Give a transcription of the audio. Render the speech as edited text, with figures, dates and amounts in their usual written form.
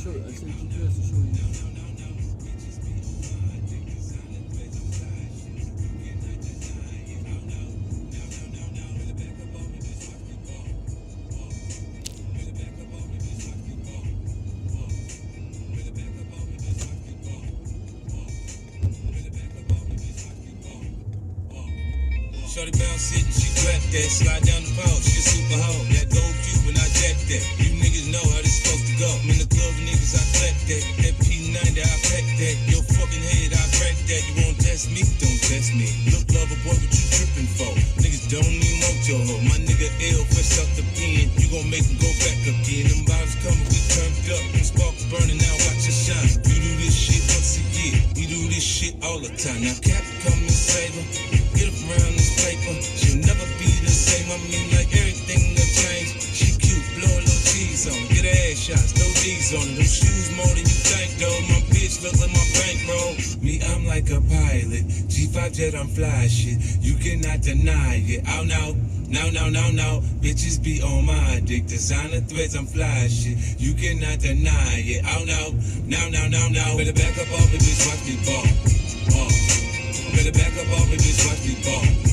show. I sent GPS to show you. Shorty bounce it and she crack that. Slide down the pole, she a super hoe. That gold cube and I jack that. You niggas know how this supposed to go. I'm in the club with niggas, I clap that. That P90, I pack that. Your fucking head, I crack that. You won't test me? Don't test me. Look, lover boy, what you tripping for? Niggas don't even want your hoe. My nigga L, fresh off the pen. You gon' make him go back again. Them bottles coming, we turned up. Them sparks burning, now watch it shine. You do this shit once a year. We do this shit all the time. Now Cap come and save her. Get up around this paper. She'll never be the same. I mean, like everything that changed. She cute, blow a little cheese on her. Get her ass shots, throw D's on her. Them shoes more than you think, though. My bitch look like my bankroll. Me, I'm like a pilot. G5 jet, I'm fly shit. You cannot deny it. Oh no. No. Bitches be on my dick. Designer threads, I'm fly shit. You cannot deny it. Oh no. Better back up off it, bitch, watch me ball. Better back up off it, bitch, watch me ball.